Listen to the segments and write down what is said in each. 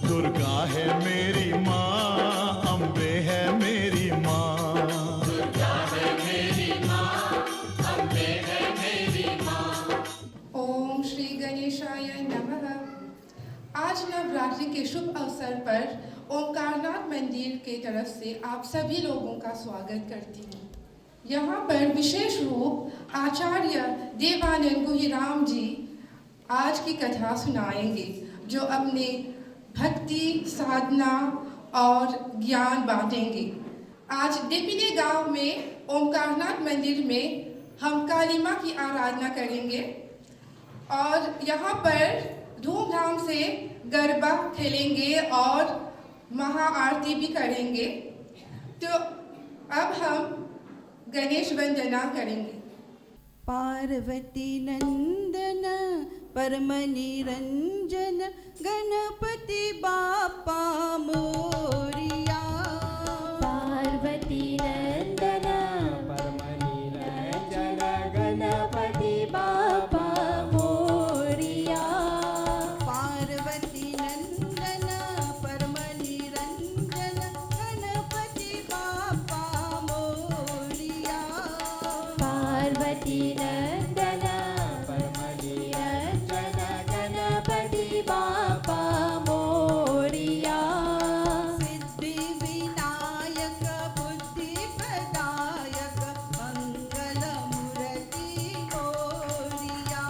दुर्गा है मेरी माँ, अम्बे है मेरी माँ। दुर्गा है मेरी माँ, अम्बे है मेरी माँ। ओम श्री गणेशाय नमः। आज नवरात्रि के शुभ अवसर पर ओंकारनाथ मंदिर के तरफ से आप सभी लोगों का स्वागत करती हूँ। यहाँ पर विशेष रूप आचार्य देवानंद गुहिराम जी आज की कथा सुनाएंगे, जो अपने भक्ति, साधना और ज्ञान बांटेंगे। आज डिपिने गांव में ओंकारनाथ मंदिर में हम काली माँ की आराधना करेंगे और यहाँ पर धूमधाम से गरबा खेलेंगे और महाआरती भी करेंगे। तो अब हम गणेश वंदना करेंगे। पार्वती नंदन परम निरंजन गणपति बापा मोरिया। पार्वती नंदन परम निरंजन गणपति बापा मोरिया। पार्वती नंदन परम निरंजन गणपति बापा मोरिया। पार्वती नंदन परम निरंजन गणपति बापा मोरिया। सिद्धि विनायक बुद्धि प्रदायक मंगल मूर्ति मोरिया।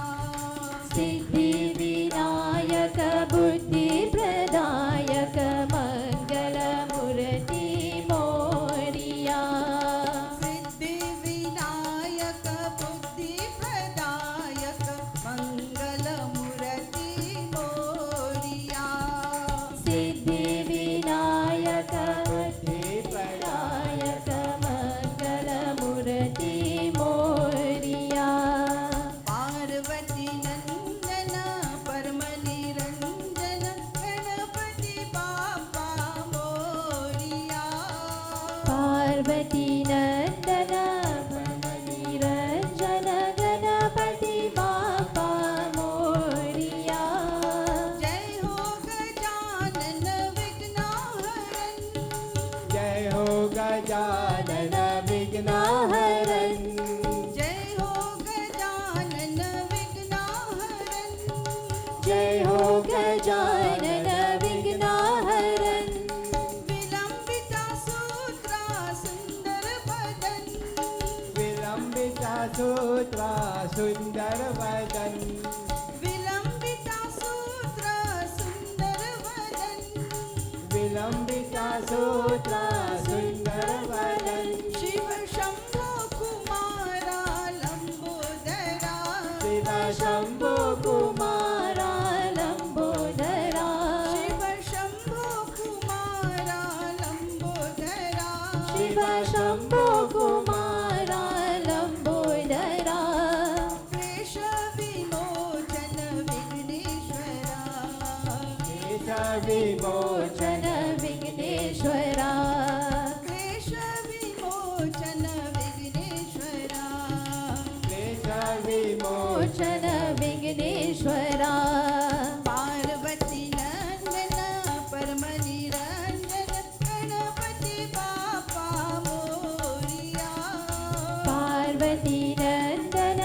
सिद्धि विनायक बुद्धि प्रदायक मंगल मूर्ति मोरिया। सिद्धि विनायक बुद्धि प्रदायक मंगल मूर्ति मोरिया। सिद्धि विनायक बुद्धि प्रदायक मंगल मूर्ति मोरिया। पार्वती नंदन परम निरंजन गणपति बापा मोरिया। पार्वती नंदन परम निरंजन गणपति बापा मोरिया। जय हो गजानन विघ्नहरन। जय हो गजानन विघ्नहरन। जय हो गजानन विघ्नहरन। जय हो गजानन विघ्नहरन। विलंबिता सूत्रा सुंदर बदन। विलंबिता सूत्रा सुंदर वदन। विलंबिता सूत्र सुंदर वदन। विलंबिता सूत्रा सुंदर वदन। शिव शंभो कुमारा लंबोदरा। शिव शंभो कुमारा लंबोदरा। शिव शंभो कुमारा लंबोदरा। शिव शंभो कुमारा लंबोदरा। क्लेश विमोचन विघ्नेश्वरा। क्लेश विमोचन विघ्नेश्वरा। क्लेश विमोचन विघ्नेश्वरा। क्लेश विमोचन विघ्नेश्वरा। पार्वती नंदन परम निरंजन गणपति बापा मोरिया। पार्वती नंदन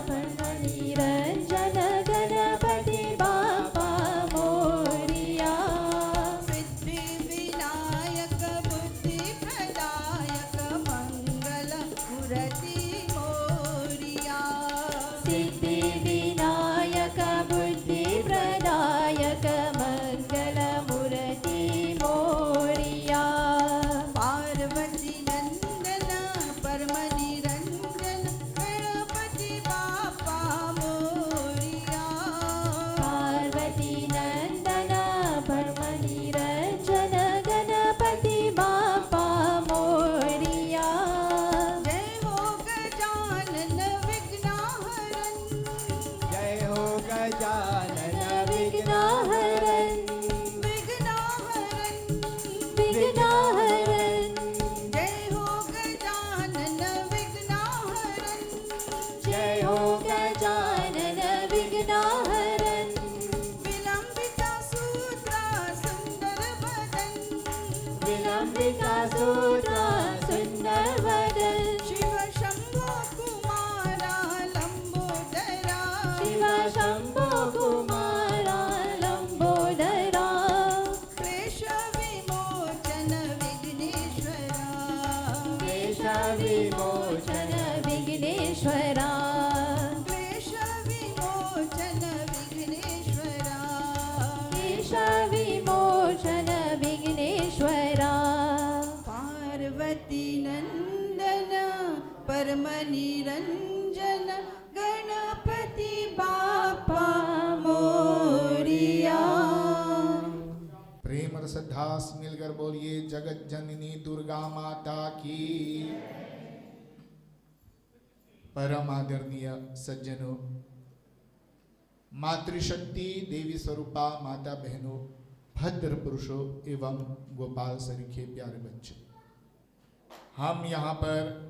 परम निरंजन गणपति बापा मोरिया। सिद्धि विनायक परम निरंजन गणपति बापा मोरिया। प्रेम और श्रद्धा से मिलकर बोलिए जगत जननी दुर्गा माता की। परम आदरणीय सज्जनों, मातृशक्ति देवी स्वरूपा माता बहनों, भद्र पुरुषों एवं गोपाल सरीखे प्यारे बच्चे, हम यहाँ पर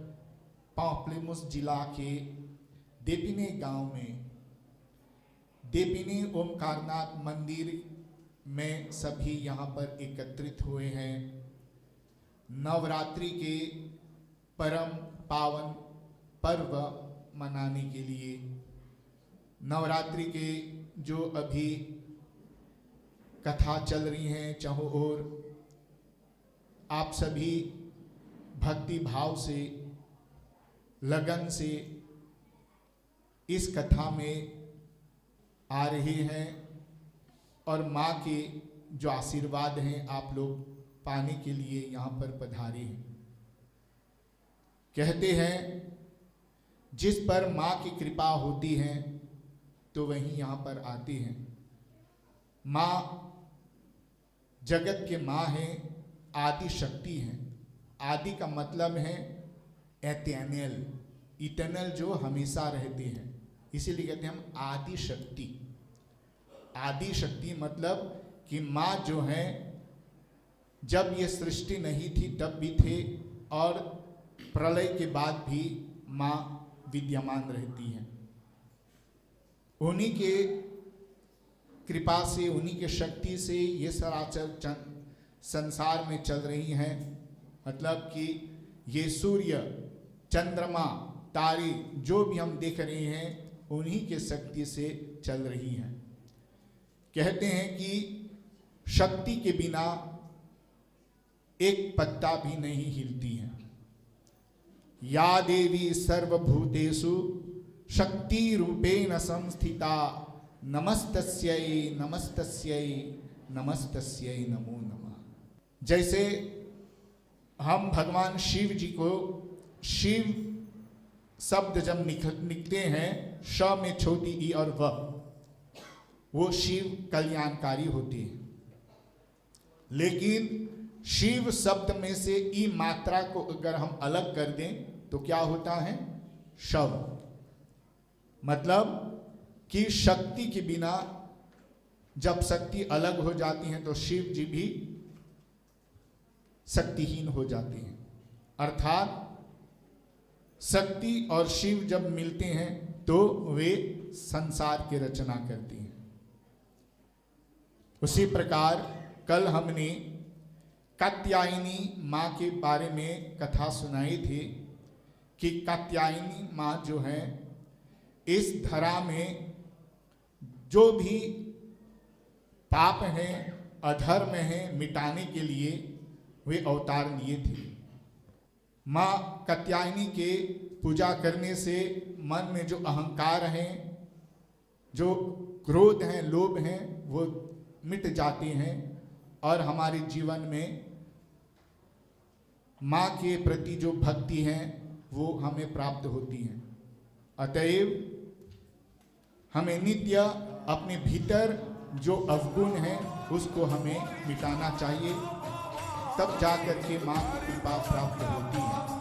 पांवप्लीमुस जिला के देपिने गांव में देपिने ओमकारनाथ मंदिर में सभी यहाँ पर एकत्रित हुए हैं। नवरात्रि के परम पावन पर्व मनाने के लिए, नवरात्रि के जो अभी कथा चल रही हैं चारों ओर, आप सभी भक्ति भाव से लगन से इस कथा में आ रहे हैं और माँ के जो आशीर्वाद हैं आप लोग पाने के लिए यहाँ पर पधारे हैं। कहते हैं जिस पर माँ की कृपा होती है तो वहीं यहाँ पर आते हैं। माँ जगत के माँ हैं, आदि शक्ति हैं। आदि का मतलब है एटर्नल, इटर्नल जो हमेशा रहते हैं, इसीलिए कहते हैं हम आदि शक्ति। आदि शक्ति मतलब कि माँ जो है जब ये सृष्टि नहीं थी तब भी थे और प्रलय के बाद भी माँ विद्यमान रहती हैं। उन्हीं के कृपा से, उन्हीं के शक्ति से ये सराचर संसार में चल रही हैं। मतलब कि ये सूर्य, चंद्रमा, तारे जो भी हम देख रहे हैं उन्हीं के शक्ति से चल रही हैं। कहते हैं कि शक्ति के बिना एक पत्ता भी नहीं हिलती है। या देवी सर्वभूतेषु शक्ति रूपेण संस्थिता नमस्तस्यै नमस्तस्यै नमस्तस्यै नमो नमः। जैसे हम भगवान शिव जी को, शिव शब्द जब निकलते हैं श में छोटी ई और व, वो शिव कल्याणकारी होते हैं। लेकिन शिव शब्द में से ई मात्रा को अगर हम अलग कर दें तो क्या होता है? शव। मतलब कि शक्ति के बिना जब शक्ति अलग हो जाती है तो शिव जी भी शक्तिहीन हो जाते हैं। अर्थात शक्ति और शिव जब मिलते हैं तो वे संसार की रचना करते हैं। उसी प्रकार कल हमने कात्यायनी माँ के बारे में कथा सुनाई थी कि कात्यायनी माँ जो है इस धरा में जो भी पाप हैं, अधर्म हैं, मिटाने के लिए वे अवतार लिए थे। माँ कात्यायनी के पूजा करने से मन में जो अहंकार हैं, जो क्रोध हैं, लोभ हैं, वो मिट जाते हैं और हमारे जीवन में माँ के प्रति जो भक्ति है वो हमें प्राप्त होती है। अतएव हमें नित्य अपने भीतर जो अवगुण है उसको हमें मिटाना चाहिए, तब जाकर के माँ की कृपा प्राप्त होती है।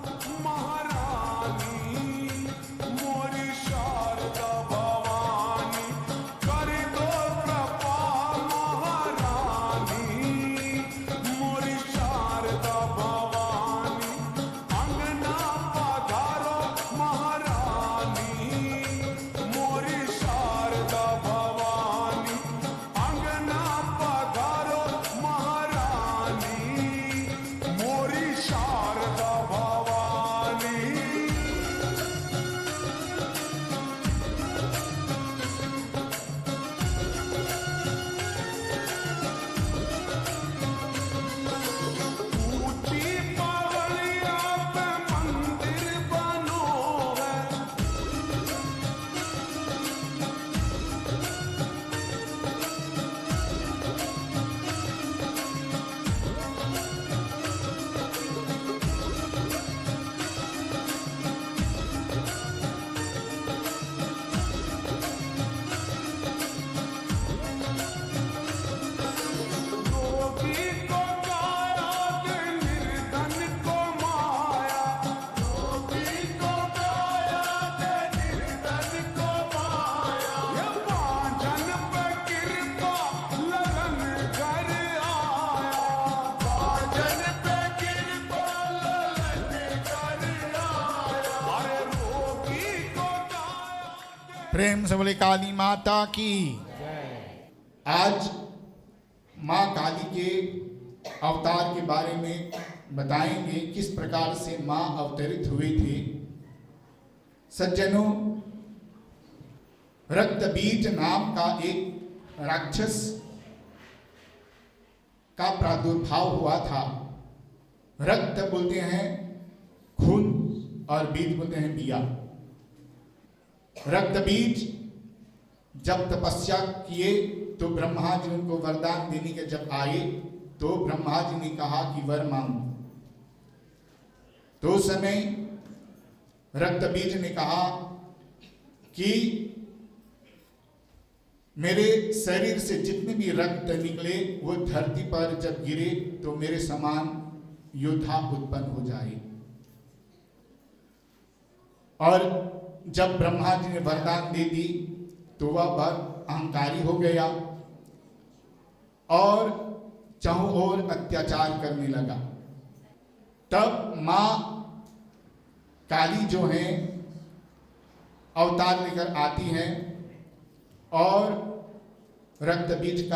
जन पे गिर तो ललन कर आया, अरे रोगी को गाया। प्रेम से बोले काली माता की। आज माँ काली के अवतार के बारे में बताएंगे, किस प्रकार से माँ अवतरित हुई थी। सज्जनों, रक्तबीज नाम का एक राक्षस का प्रादुर्भाव हुआ था। रक्त बोलते हैं खून और बीज बोलते हैं बिया। रक्तबीज जब तपस्या किए तो ब्रह्मा जी उनको वरदान देने के जब आए तो ब्रह्मा जी ने कहा कि वर मांगो। तो उस समय रक्तबीज ने कहा कि मेरे शरीर से जितने भी रक्त निकले वो धरती पर जब गिरे तो मेरे समान योद्धा उत्पन्न हो जाए। और जब ब्रह्मा जी ने वरदान दे दी तो वह अहंकारी हो गया और चारों ओर अत्याचार करने लगा। तब मां काली जो है अवतार लेकर आती हैं और रक्तबीज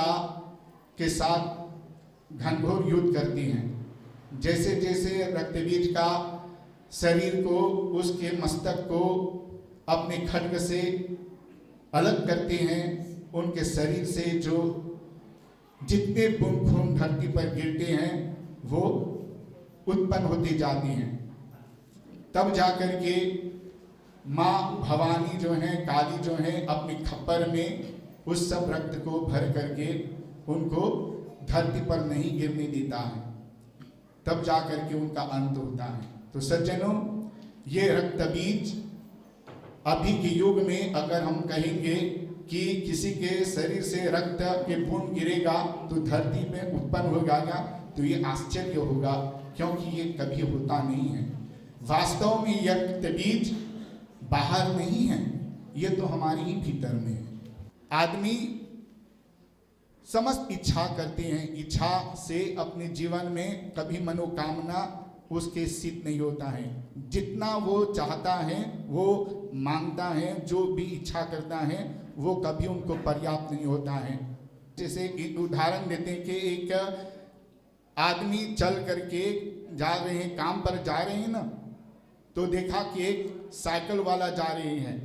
के साथ घनघोर युद्ध करती हैं। जैसे जैसे रक्तबीज का शरीर को, उसके मस्तक को अपने खड्ग से अलग करते हैं, उनके शरीर से जो जितने बूंद खून धरती पर गिरते हैं वो उत्पन्न होती जाती हैं। तब जाकर के माँ भवानी जो है, काली जो है, अपने खप्पर में उस सब रक्त को भर करके उनको धरती पर नहीं गिरने देता है। तब जाकर के उनका अंत होता है। तो सज्जनों, ये रक्तबीज अभी के युग में अगर हम कहेंगे कि किसी के शरीर से रक्त के बूंद गिरेगा तो धरती में उत्पन्न हो जाएगा तो ये आश्चर्य होगा, क्योंकि ये कभी होता नहीं है। वास्तव में यह रक्तबीज बाहर नहीं है, ये तो हमारे ही भीतर में है। आदमी समस्त इच्छा करते हैं, इच्छा से अपने जीवन में कभी मनोकामना उसके सिद्ध नहीं होता है। जितना वो चाहता है, वो मांगता है, जो भी इच्छा करता है वो कभी उनको पर्याप्त नहीं होता है। जैसे एक उदाहरण देते हैं कि एक आदमी चल करके जा रहे हैं, काम पर जा रहे हैं ना, तो देखा कि एक साइकिल वाला जा रहे हैं,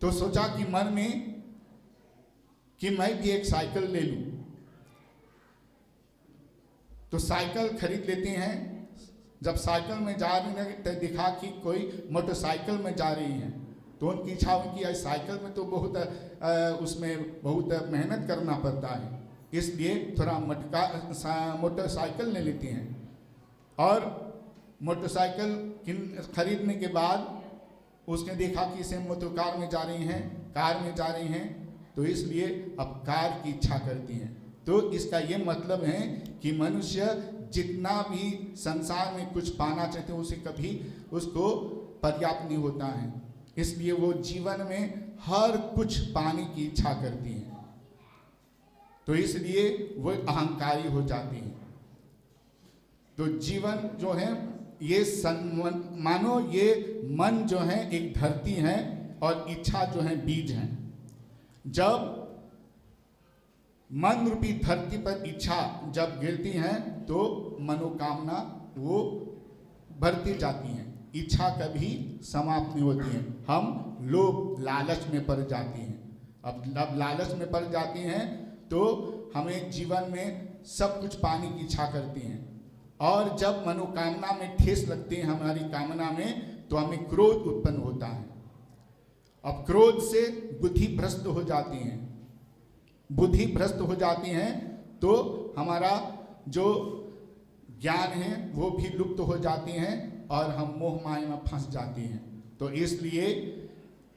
तो सोचा कि मन में कि मैं भी एक साइकिल ले लूं। तो साइकिल खरीद लेते हैं। जब साइकिल में जा रहे हैं तो देखा कि कोई मोटरसाइकिल में जा रही हैं, तो उनकी इच्छा हुई कि साइकिल में तो बहुत उसमें बहुत मेहनत करना पड़ता है, इसलिए थोड़ा मोटरसाइकिल ले लेते हैं। और मोटरसाइकिल खरीदने के बाद उसने देखा कि इसे मोटर कार में जा रही हैं, कार में जा रही हैं, तो इसलिए अब कार की इच्छा करती हैं। तो इसका ये मतलब है कि मनुष्य जितना भी संसार में कुछ पाना चाहते हैं उसे कभी उसको पर्याप्त नहीं होता है, इसलिए वो जीवन में हर कुछ पाने की इच्छा करती हैं, तो इसलिए वो अहंकारी हो जाती हैं। तो जीवन जो है ये मानो ये मन जो है एक धरती है और इच्छा जो है बीज है। जब मन रूपी धरती पर इच्छा जब गिरती हैं तो मनोकामना वो बढ़ती जाती हैं, इच्छा कभी समाप्त नहीं होती है। हम लोभ लालच में पड़ जाती हैं। अब लालच में पड़ जाती हैं तो हमें जीवन में सब कुछ पाने की इच्छा करती हैं, और जब मनोकामना में ठेस लगती है हमारी कामना में तो हमें क्रोध उत्पन्न होता है। अब क्रोध से बुद्धि भ्रष्ट हो जाती है, बुद्धि भ्रष्ट हो जाती हैं तो हमारा जो ज्ञान है वो भी लुप्त हो जाती हैं और हम मोह माया में फंस जाते हैं। तो इसलिए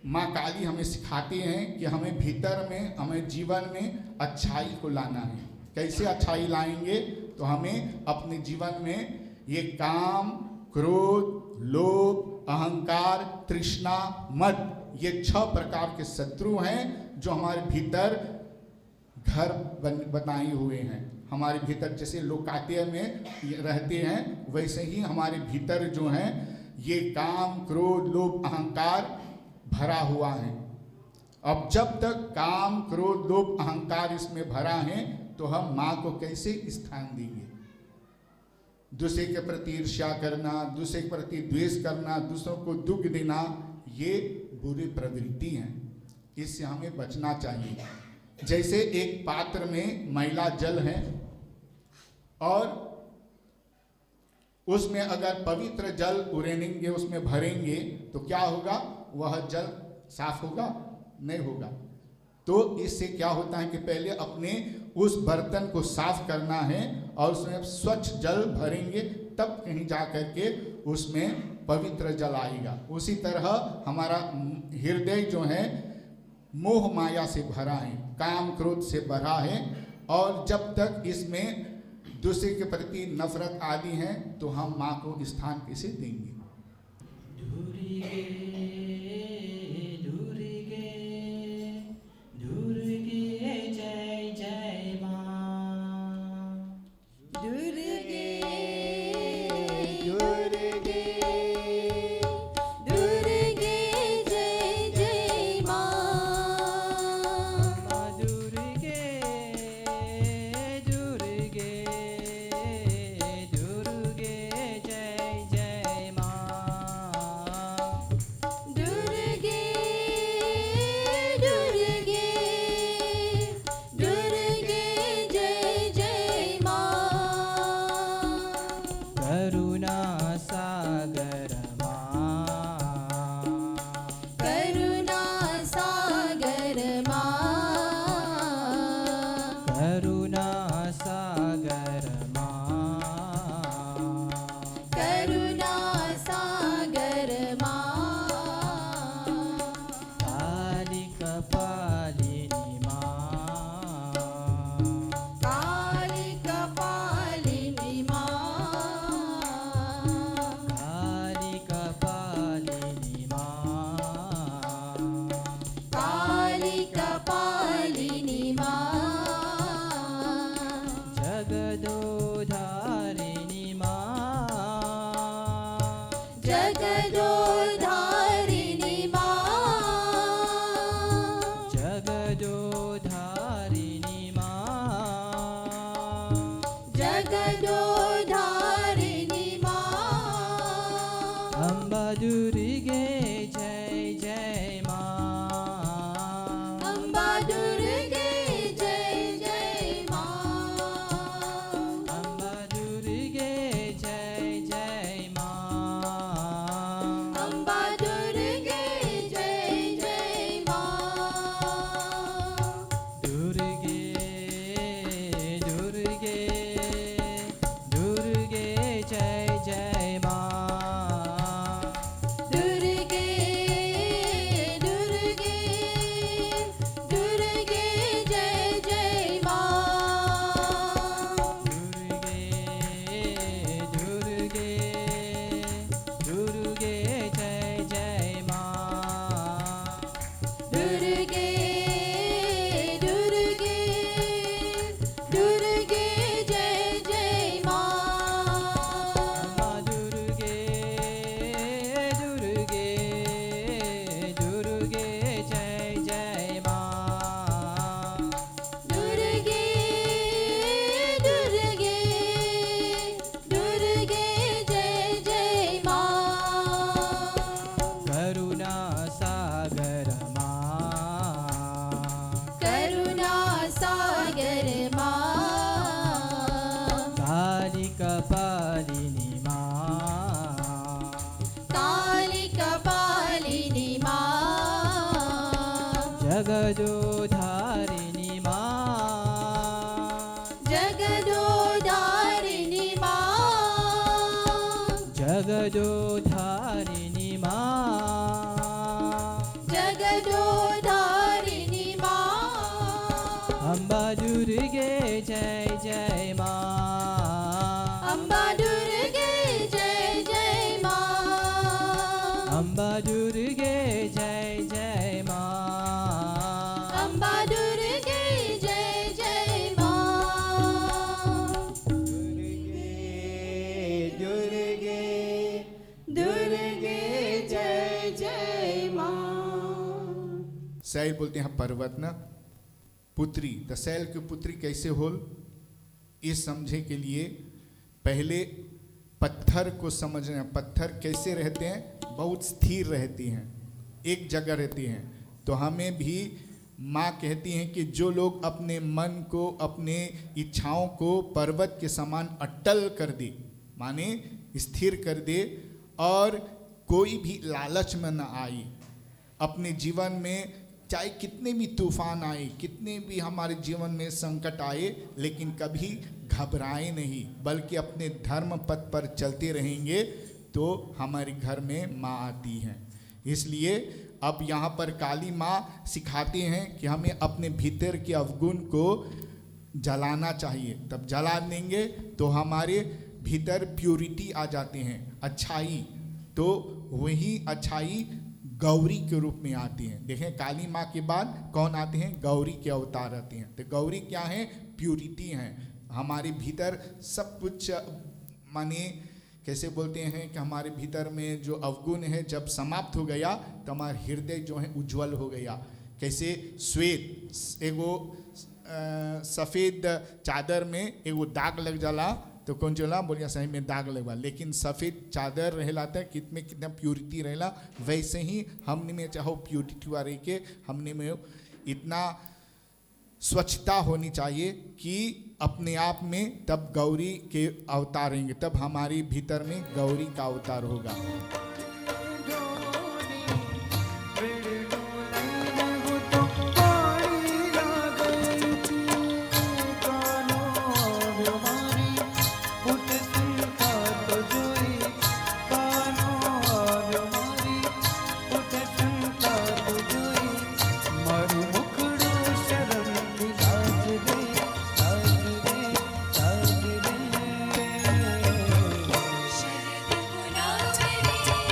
माँ काली हमें सिखाती हैं कि हमें भीतर में, हमें जीवन में अच्छाई को लाना है। कैसे अच्छाई लाएंगे? तो हमें अपने जीवन में ये काम, क्रोध, लोभ, अहंकार, तृष्णा, मद, ये 6 प्रकार के शत्रु हैं जो हमारे भीतर घर बनाए हुए हैं। हमारे भीतर जैसे लोकात्य में रहते हैं, वैसे ही हमारे भीतर जो हैं ये काम, क्रोध, लोभ, अहंकार भरा हुआ है। अब जब तक काम, क्रोध, लोभ, अहंकार इसमें भरा है तो हम माँ को कैसे स्थान देंगे? दूसरे के प्रति ईर्ष्या करना, दूसरे के प्रति द्वेष करना, दूसरों को दुख देना, ये बुरी प्रवृत्ति हैं। इससे हमें बचना चाहिए। जैसे एक पात्र में मैला जल है और उसमें अगर पवित्र जल उड़ेंगे, उसमें भरेंगे तो क्या होगा? वह जल साफ होगा? नहीं होगा। तो इससे क्या होता है कि पहले अपने उस बर्तन को साफ करना है और उसमें स्वच्छ जल भरेंगे, तब कहीं जा करके उसमें पवित्र जल आएगा। उसी तरह हमारा हृदय जो है मोह माया से भरा है, काम, क्रोध से भरा है, और जब तक इसमें दूसरे के प्रति नफरत आदि है तो हम माँ को स्थान कैसे देंगे? जय जय माँ। दुर्गे दुर्गे दुर्गे जय जय माँ। दुर्गे दुर्गे दुर्गे जय जय माँ। दुर्गे दुर्गे दुर्गे जय जय माँ। करुणा सागर माँ। करुणा सागर माँ। करुणा सागर माँ। करुणा सागर माँ। काली कपालिनी माँ। काली कपालिनी माँ। काली कपालिनी माँ। काली कपालिनी माँ। जगदोधारिणी माँ। जगदोधारिणी माँ। जगदोधारिणी माँ। जगदोधारिणी माँ। अम्बा दुर्गे जय जय माँ। अम्बा दुर्गे जय जय माँ। अम्बा दुर्गे जय जय माँ। अम्बा दुर्गे जय जय माँ। दुर्गे दुर्गे दुर्गे जय जय माँ। दुर्गे दुर्गे दुर्गे जय जय माँ। दुर्गे दुर्गे दुर्गे जय जय माँ। दुर्गे दुर्गे दुर्गे जय जय माँ। अम्बा दुर्गे दुर्गे दुर्गे जय जय माँ। दुर्गे दुर्गे दुर्गे जय जय माँ। करुणा सागर माँ। करुणा सागर माँ। काली कपालिनी माँ। काली कपालिनी माँ। जगदोधारिणी माँ। जगदोधारिणी माँ। जगदोधारिणी माँ। जगदोधारिणी माँ। अम्बा दुर्गे जय जय माँ। अम्बा दुर्गे जय जय माँ। अम्बा दुर्गे जय जय माँ। अम्बा दुर्गे जय जय माँ। शैल बोलते हैं पर्वत न पुत्री, तो शैल की पुत्री कैसे होल, इस समझे के लिए पहले पत्थर को समझना। पत्थर कैसे रहते हैं, बहुत स्थिर रहती हैं, एक जगह रहती हैं। तो हमें भी माँ कहती हैं कि जो लोग अपने मन को, अपने इच्छाओं को पर्वत के समान अटल कर दे, माने स्थिर कर दे, और कोई भी लालच में न आए, अपने जीवन में चाहे कितने भी तूफान आए, कितने भी हमारे जीवन में संकट आए, लेकिन कभी घबराए नहीं, बल्कि अपने धर्म पथ पर चलते रहेंगे, तो हमारे घर में माँ आती हैं। इसलिए अब यहाँ पर काली माँ सिखाती हैं कि हमें अपने भीतर के अवगुण को जलाना चाहिए। तब जला देंगे तो हमारे भीतर प्यूरिटी आ जाते हैं, अच्छाई। तो वही अच्छाई गौरी के रूप में आती हैं। देखें, काली माँ के बाद कौन आते हैं, गौरी के अवतार आते हैं। तो गौरी क्या है, प्यूरिटी हैं। हमारे भीतर सब कुछ, माने कैसे बोलते हैं कि हमारे भीतर में जो अवगुण है जब समाप्त हो गया तो हमारा हृदय जो है उज्जवल हो गया। कैसे श्वेत एगो सफ़ेद चादर में एगो दाग लग जाला तो कौन चला बोलिया सही में दाग लगवा, लेकिन सफ़ेद चादर रहेला था कितने कितना प्यूरिटी रहेला। वैसे ही हमने में चाहो प्यूरिटी वाले के हमने में इतना स्वच्छता होनी चाहिए कि अपने आप में तब गौरी के अवतार रहेंगे, तब हमारे भीतर में गौरी का अवतार होगा। शरद पुनावरी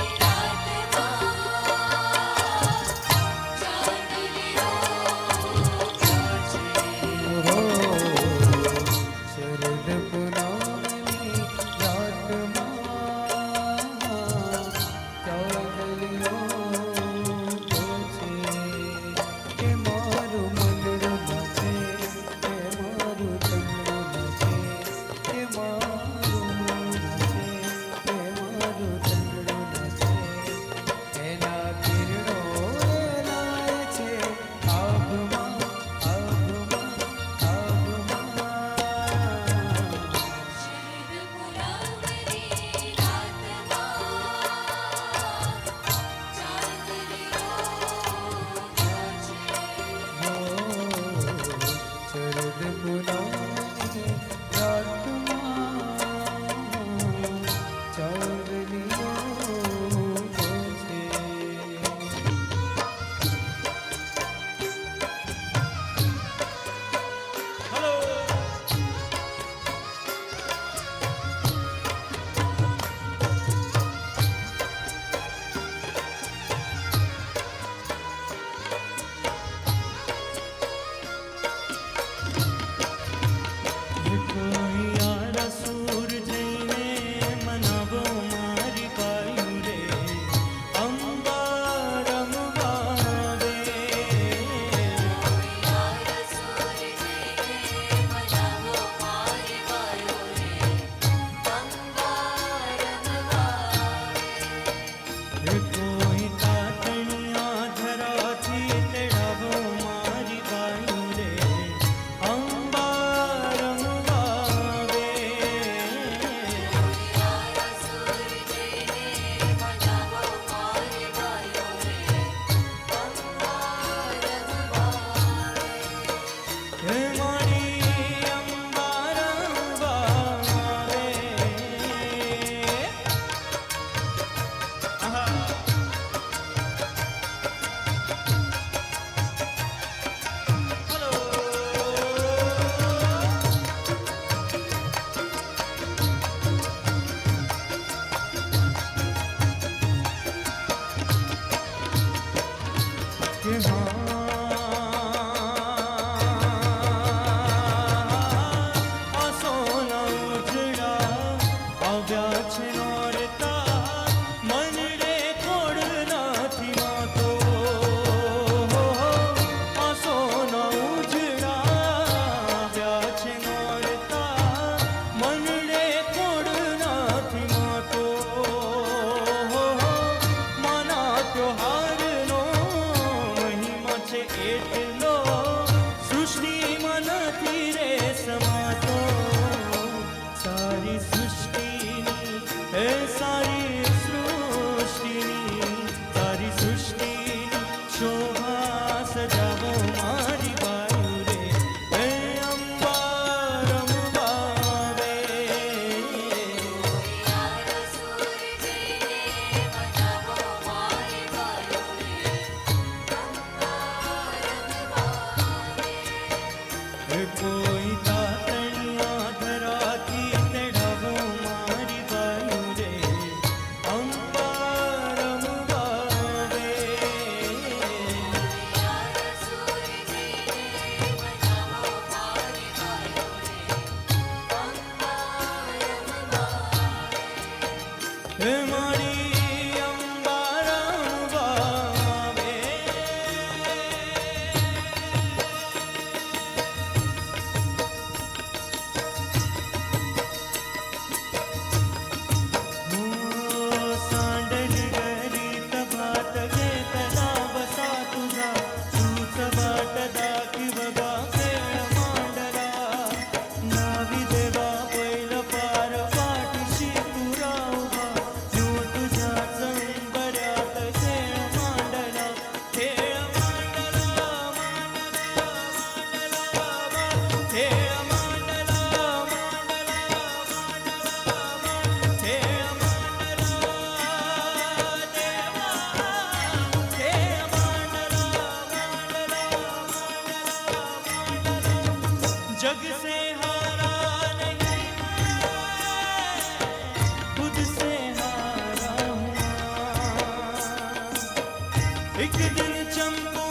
एक दिन चंपू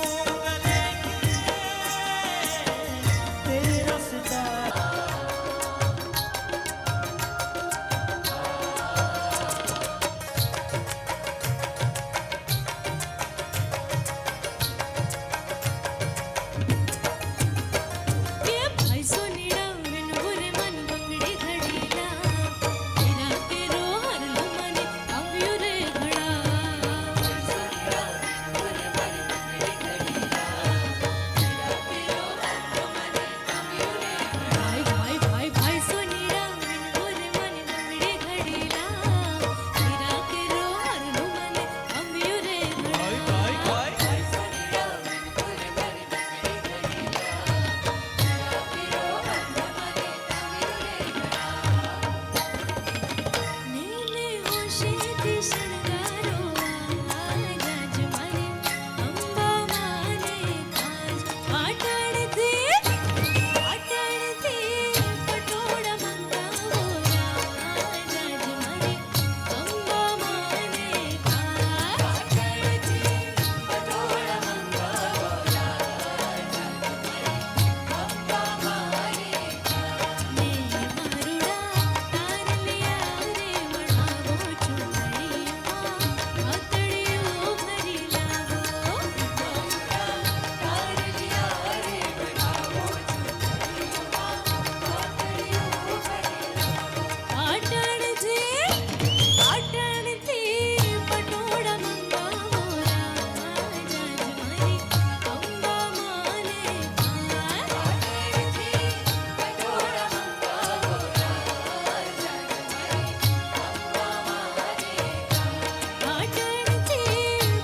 गले तेरे रास्ता ये भाई सोनीड़ा विन बुरे मन बंगड़ी घड़ीला तेरा के रोहर लुमने अम्यूरे घड़ा भाई भाई भाई भाई सोनीड़ा विन बुरे मन बंगड़ी घड़ीला तेरा के रोहर लुमने अम्यूरे घड़ा नीले होशे दिशणगारो आज माने अंबा माने आज आटणती पटोड़ा मंगावो आज माने अंबा माने आज आटणती पटोड़ा मंगावो ने मारुड़ा तार लिया रे मणावो चुनैया अतड़ियो भरी लावो तार लिया रे मणावो चुनैया अतड़ियो भरी लावो आटणती पटोड़ा मंगावो राज मारी अंबा माने आज आटणती पटोड़ा मंगावो आटणती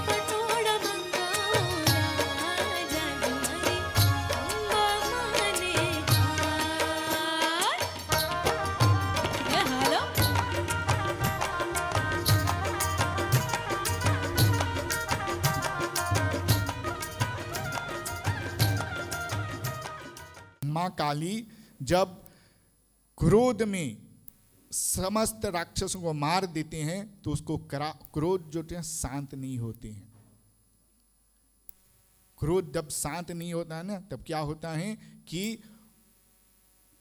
पटोड़ा मंगावो राज मारी अंबा माने ये हालो माँ काली जब क्रोध में समस्त राक्षसों को मार देते हैं तो उसको क्रोध जो है शांत नहीं होते हैं। क्रोध जब शांत नहीं होता है ना, तब क्या होता है कि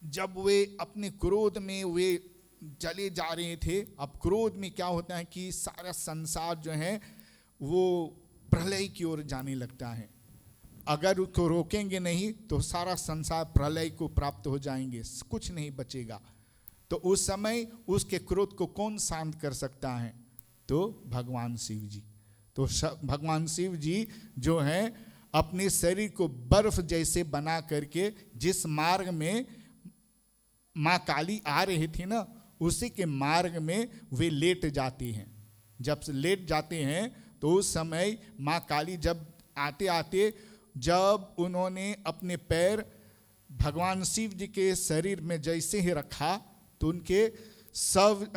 जब वे अपने क्रोध में वे चले जा रहे थे, अब क्रोध में क्या होता है कि सारा संसार जो है वो प्रलय की ओर जाने लगता है। अगर उसको रोकेंगे नहीं तो सारा संसार प्रलय को प्राप्त हो जाएंगे, कुछ नहीं बचेगा। तो उस समय उसके क्रोध को कौन शांत कर सकता है? तो भगवान शिव जी। तो भगवान शिव जी जो है अपने शरीर को बर्फ जैसे बना करके जिस मार्ग में माँ काली आ रही थी ना, उसी के मार्ग में वे लेट जाती हैं। जब से लेट जाते हैं तो उस समय माँ काली जब आते आते जब उन्होंने अपने पैर भगवान शिव जी के शरीर में जैसे ही रखा तो उनके सब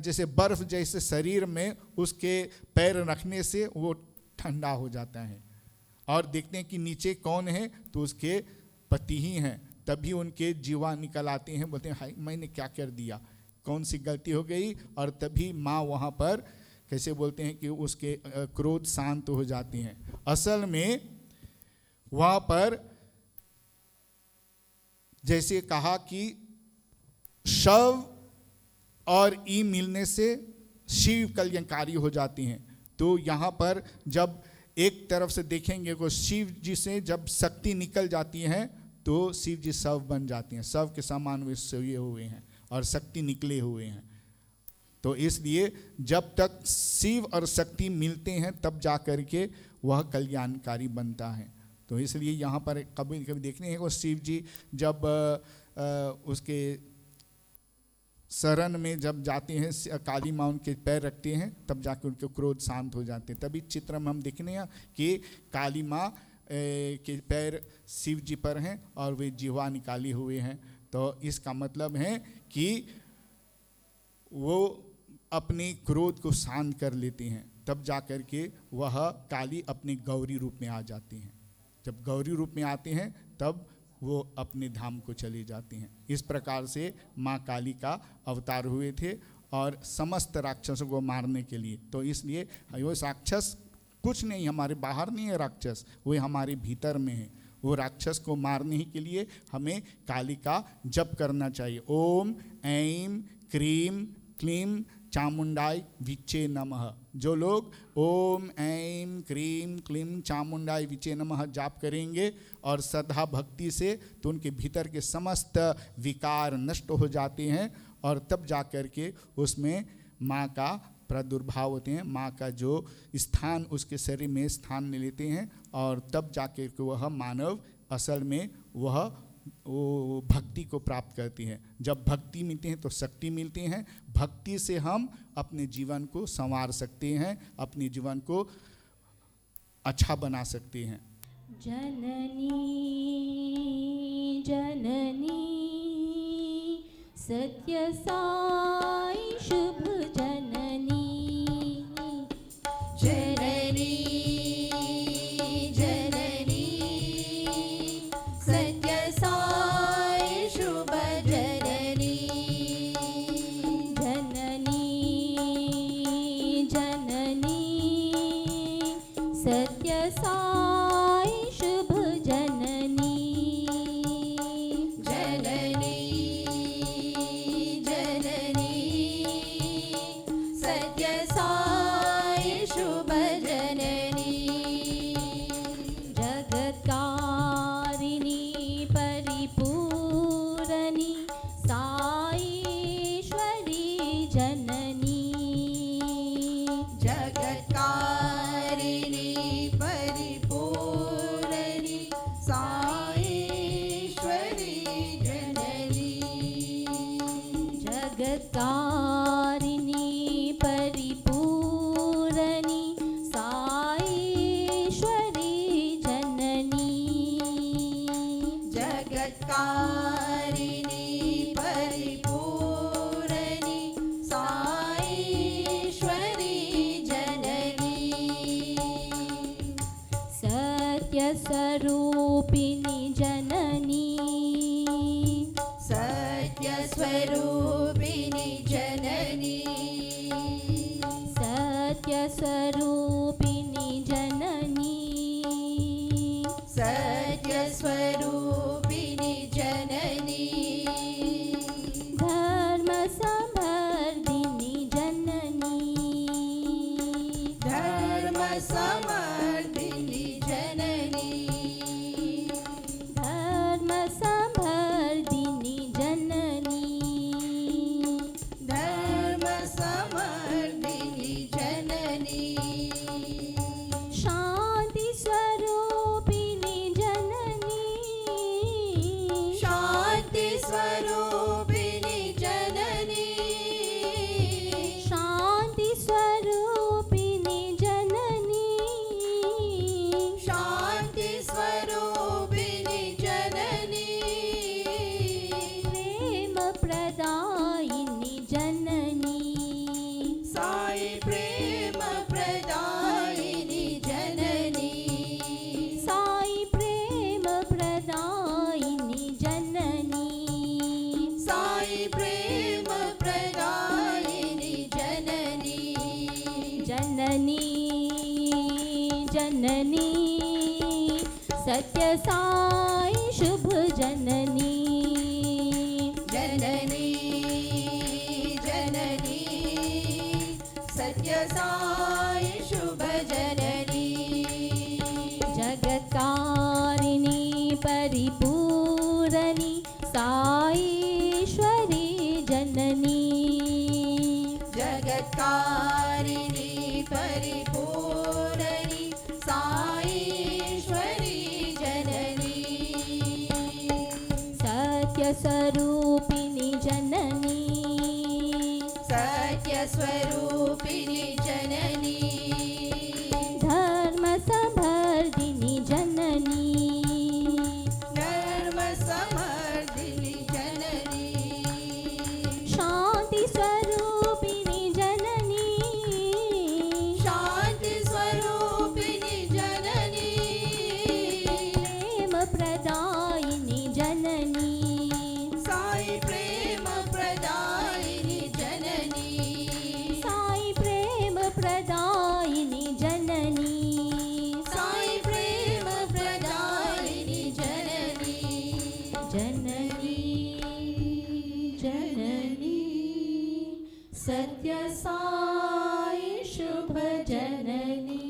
जैसे बर्फ जैसे शरीर में उसके पैर रखने से वो ठंडा हो जाता है। और देखते हैं कि नीचे कौन है, तो उसके पति ही हैं। तभी उनके जीवा निकल आते हैं, बोलते हैं हाय मैंने क्या कर दिया, कौन सी गलती हो गई। और तभी माँ वहाँ पर कैसे बोलते हैं कि उसके क्रोध शांत हो जाती हैं। असल में वहाँ पर जैसे कहा कि शव और ई मिलने से शिव कल्याणकारी हो जाती हैं। तो यहाँ पर जब एक तरफ से देखेंगे को शिव जी से जब शक्ति निकल जाती है तो शिव जी शव बन जाती हैं, शव के समान वे सोए हुए हैं और शक्ति निकले हुए हैं। तो इसलिए जब तक शिव और शक्ति मिलते हैं तब जा कर के वह कल्याणकारी बनता है। तो इसलिए यहाँ पर कभी कभी देखने हैं को शिव जी जब उसके शरण में जब जाते हैं, काली माँ उनके पैर रखते हैं, तब जाके उनके क्रोध शांत हो जाते हैं। तभी चित्र में हम देखने हैं कि काली माँ के पैर शिव जी पर हैं और वे जीवा निकाली हुए हैं। तो इसका मतलब है कि वो अपने क्रोध को शांत कर लेते हैं, तब जा कर के वह काली अपने गौरी रूप में आ जाती हैं। जब गौरी रूप में आते हैं तब वो अपने धाम को चले जाते हैं। इस प्रकार से माँ काली का अवतार हुए थे और समस्त राक्षसों को मारने के लिए। तो इसलिए वो राक्षस कुछ नहीं, हमारे बाहर नहीं है राक्षस, वो हमारे भीतर में है। वो राक्षस को मारने के लिए हमें काली का जप करना चाहिए। ओम ऐं क्रीम क्लीम चामुंडाई विचे नमः। जो लोग ओम ऐं क्रीम क्लीम चामुंडाई विचे नमः जाप करेंगे और श्रद्धा भक्ति से, तो उनके भीतर के समस्त विकार नष्ट हो जाते हैं और तब जा कर के उसमें माँ का प्रादुर्भाव होते हैं, माँ का जो स्थान उसके शरीर में स्थान ले लेते हैं और तब जाकर के वह मानव असल में वह वो भक्ति को प्राप्त करती है। जब भक्ति मिलती है तो शक्ति मिलती है। भक्ति से हम अपने जीवन को संवार सकते हैं, अपने जीवन को अच्छा बना सकते हैं। जननी जननी सत्य साई शुभ जननी, जननी जननी सत्य साई शुभ जननी, जननी जननी सत्य साई शुभ जननी, जननी जननी सत्य साई शुभ जननी, जगत्कारिणी परिपूरणी साईश्वरी जननी, जगत्कारिणी परिपूरणी साईश्वरी जननी, जगत्कारिणी परिपूरणी साईश्वरी जननी, जगत्कारिणी परिपूरणी साईश्वरी जननी, सत्यस्वरूपिणी जननी, सत्यस्वरूपिणी जननी, सत्यस्वरूपिणी जननी, सत्यस्वरूपिणी जननी, धर्म संवर्धिनी जननी, धर्म संवर्धिनी जननी, धर्म संवर्धिनी जननी, धर्म संवर्धिनी जननी, शांति स्वरूपिणी जननी, शांति स्वरूपिणी जननी, शांति स्वरूपिणी जननी, शांति स्वरूपिणी जननी, प्रेम प्रदायिनी जननी, साई प्रेम प्रदायिनी जननी, साई प्रेम प्रदायिनी जननी, साई प्रेम प्रदायिनी जननी, जननी जननी सत्य साई शुभ जननी, जननी जननी सत्य साई शुभ जननी, जगत्कारिणी परिपूरणी साईश्वरी जननी, जगत्कारिणी परिपूरणी साईश्वरी जननी, सत्यस्वरूपिणी जननी, सत्यस्वरूपिणी जननी, धर्म संवर्धिनी जननी, धर्म संवर्धिनी जननी, शांति स्वरूपिणी जननी, शांति स्वरूपिणी जननी, प्रेम प्रदायिनी जननी, साई प्रेम प्रदायिनी जननी, साई प्रेम प्रदायिनी जननी सत्य साई शुभ जननी।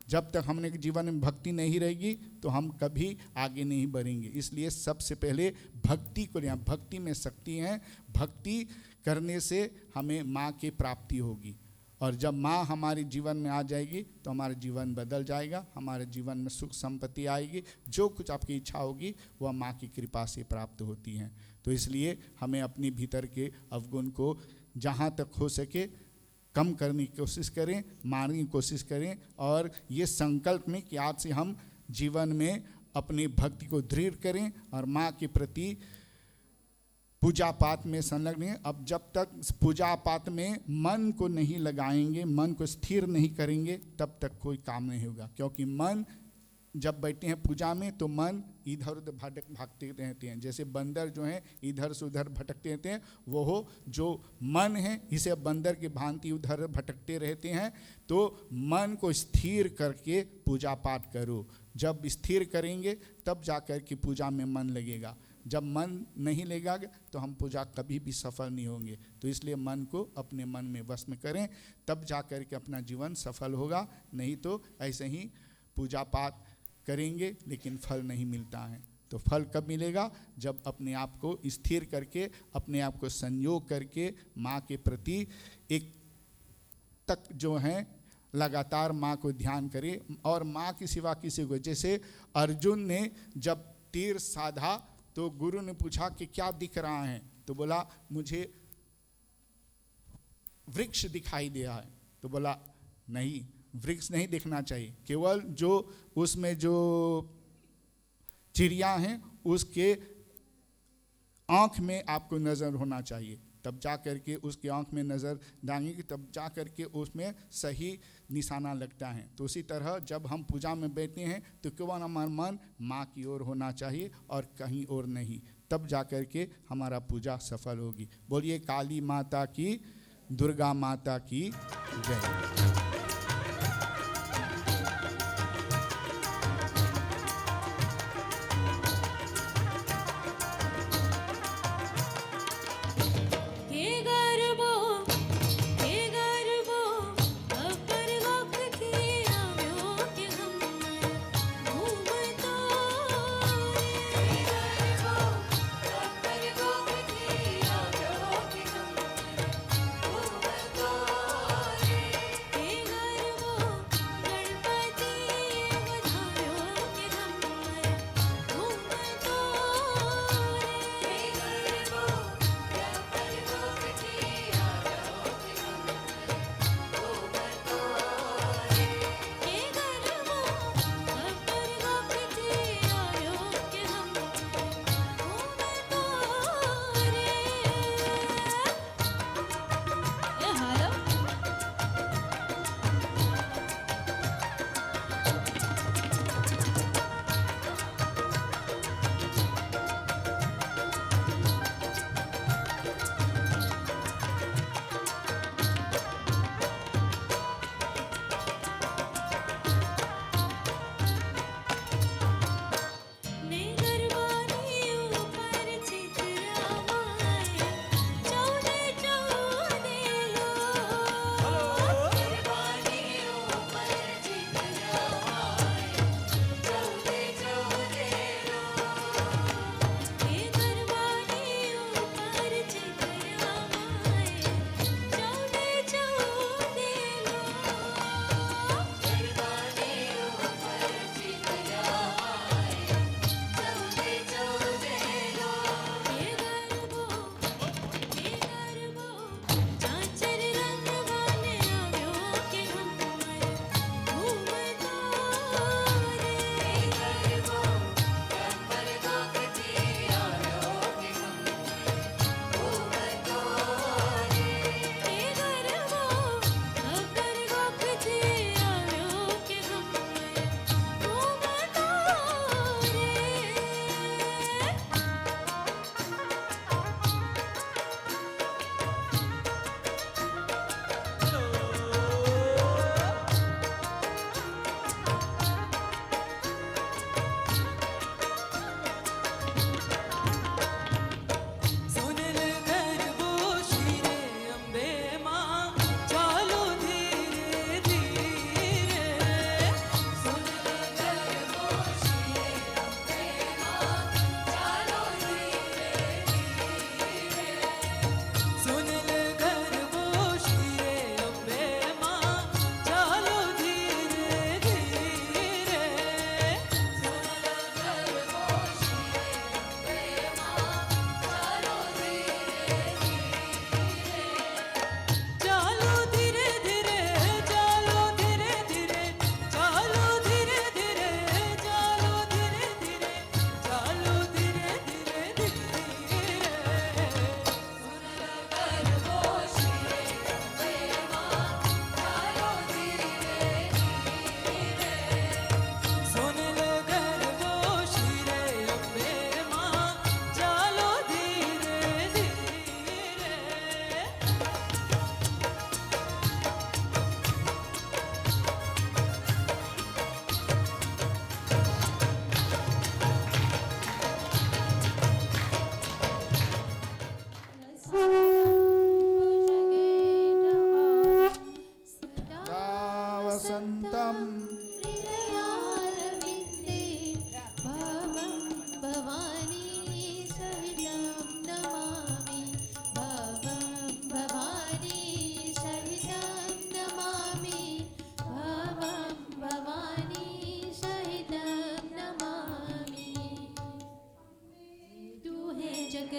जब तक हमने जीवन में भक्ति नहीं रहेगी तो हम कभी आगे नहीं बढ़ेंगे। इसलिए सबसे पहले भक्ति को लें। भक्ति में शक्ति है, भक्ति करने से हमें माँ की प्राप्ति होगी, और जब माँ हमारे जीवन में आ जाएगी तो हमारा जीवन बदल जाएगा, हमारे जीवन में सुख संपत्ति आएगी। जो कुछ आपकी इच्छा होगी वह माँ की कृपा से प्राप्त होती हैं। तो इसलिए हमें अपने भीतर के अवगुण को जहाँ तक हो सके कम करने की कोशिश करें, मारने की कोशिश करें, और ये संकल्प में कि आज से हम जीवन में अपनी भक्ति को दृढ़ करें और माँ के प्रति पूजा पाठ में संलग्न हैं। अब जब तक पूजा पाठ में मन को नहीं लगाएंगे, मन को स्थिर नहीं करेंगे, तब तक कोई काम नहीं होगा। क्योंकि मन जब बैठे हैं पूजा में तो मन इधर उधर भागते रहते हैं। जैसे बंदर जो हैं इधर से उधर भटकते रहते हैं, वो हो जो मन है इसे बंदर की भांति उधर भटकते रहते हैं। तो मन को स्थिर करके पूजा पाठ करो। जब स्थिर करेंगे तब जा कर के पूजा में मन लगेगा। जब मन नहीं लगेगा तो हम पूजा कभी भी सफल नहीं होंगे। तो इसलिए मन को अपने मन में वश में करें, तब जा कर के अपना जीवन सफल होगा। नहीं तो ऐसे ही पूजा पाठ करेंगे लेकिन फल नहीं मिलता है। तो फल कब मिलेगा? जब अपने आप को स्थिर करके, अपने आप को संयोग करके माँ के प्रति एक तक जो है लगातार माँ को ध्यान करें, और माँ के सिवा किसी को। जैसे अर्जुन ने जब तीर साधा तो गुरु ने पूछा कि क्या दिख रहा है, तो बोला मुझे वृक्ष दिखाई दिया है। तो बोला नहीं, वृक्ष नहीं देखना चाहिए, केवल जो उसमें जो चिड़िया हैं उसके आँख में आपको नज़र होना चाहिए। तब जा कर के उसकी आँख में नज़र डालेंगे, तब जा कर के उसमें सही निशाना लगता है। तो उसी तरह जब हम पूजा में बैठते हैं तो केवल हमारा मन माँ की ओर होना चाहिए और कहीं और नहीं, तब जा कर के हमारा पूजा सफल होगी। बोलिए काली माता की, दुर्गा माता की जय। हे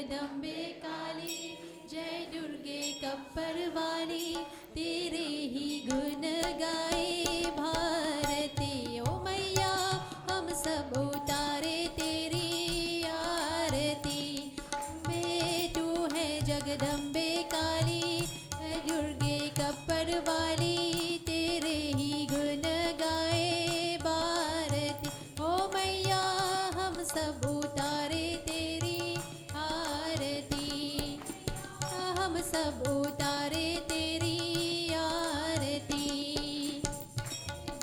जगदम्बे काली, जय दुर्गे कप्पर वाली, तेरे ही गुण गाए भारती। ओ मैया हम सब उतारे तेरी आरती। अम्बे तू है जगदम्बे काली, जय दुर्गे कप्पर वाली, तेरे ही गुण गाए भारती। ओ मैया हम सब उतारे तेरी आरती, हम सब उतारे तेरी आरती।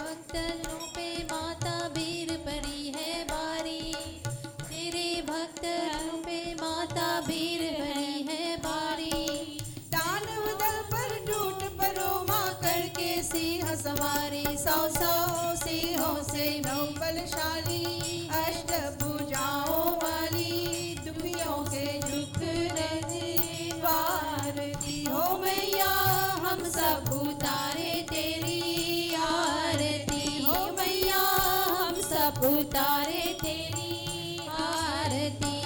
भक्तों पे माता वीर परी है बारी, तेरे भक्तों पे माता वीर परी है बारी। दानव दल पर टूट परो माँ करके सिंह सवारी, 100 सिंहों से नौ बलशाली, अष्टभुजाओं वाली, दुखियों के दुख निवारती। हो मैया हम सब उतारे तेरी आरती। हो मैया हम सब उतारे तेरी आरती।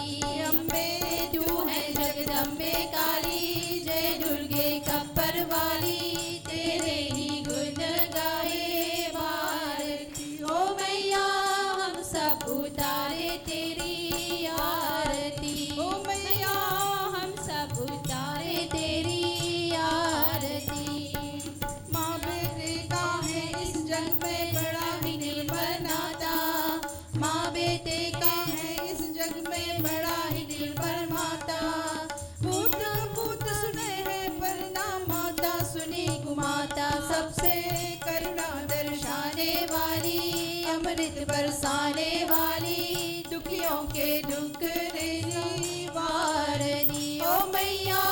अम्बे तू है जगदम्बे काली, जय दुर्गे कप्पर वाली, तेरे ही गुण गाए भारती। हो मैया हम सब उतारे तेरी आरती। हो मैया हम सब उतारे तेरी आरती। माँ बेटे का है इस जग में बड़ा ही निर्मल नाता, माँ बेटे का है इस जग में बड़ा ही निर्मल माता। पुत्र पुत्र सुने हैं परना, माता सुनी कुमाता, सबसे करुणा दर्शाने वाली, अमृत बरसाने वाली, दुखियों के दुख निवारनी। ओ मैया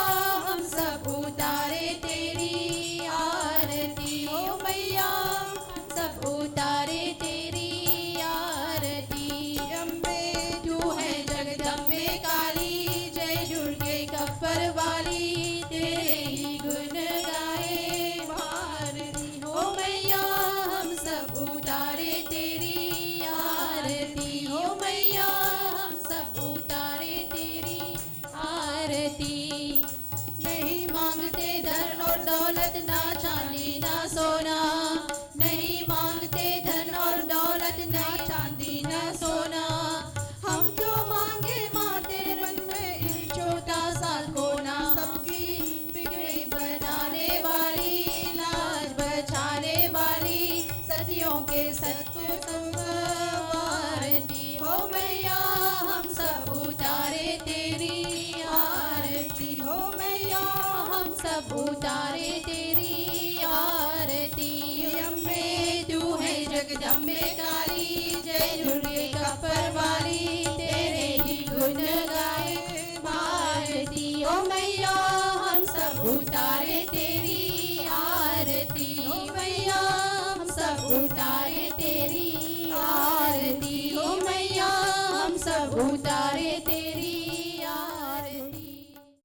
हम सब उतारे तेरी आरती। ओ मैया हम सब उतारे तेरी आरती। अम्बे तू है जगदम्बे काली, जय दुर्गे कप्पर वाली, तेरे ही गुण गाए भारती। हो मैया हम सब उतारे तेरी आरती। हो मैया हम सब उतारे तेरी आरती। नहीं मांगते धन और दौलत, ना चांदी ना सोना, नहीं मांगते धन और दौलत, ना चांदी ना सोना। हम तो मांगे माँ तेरे मन में एक छोटा सा कोना, सबकी बिगड़ी बनाने वाली, लाज बचाने वाली, सदियों के सत्य संवारती। हो मैया हम सब उतारे तेरी आरती। हो मैया हम सब उतारे तेरी आरती। अम्बे तू है जगदम्बे का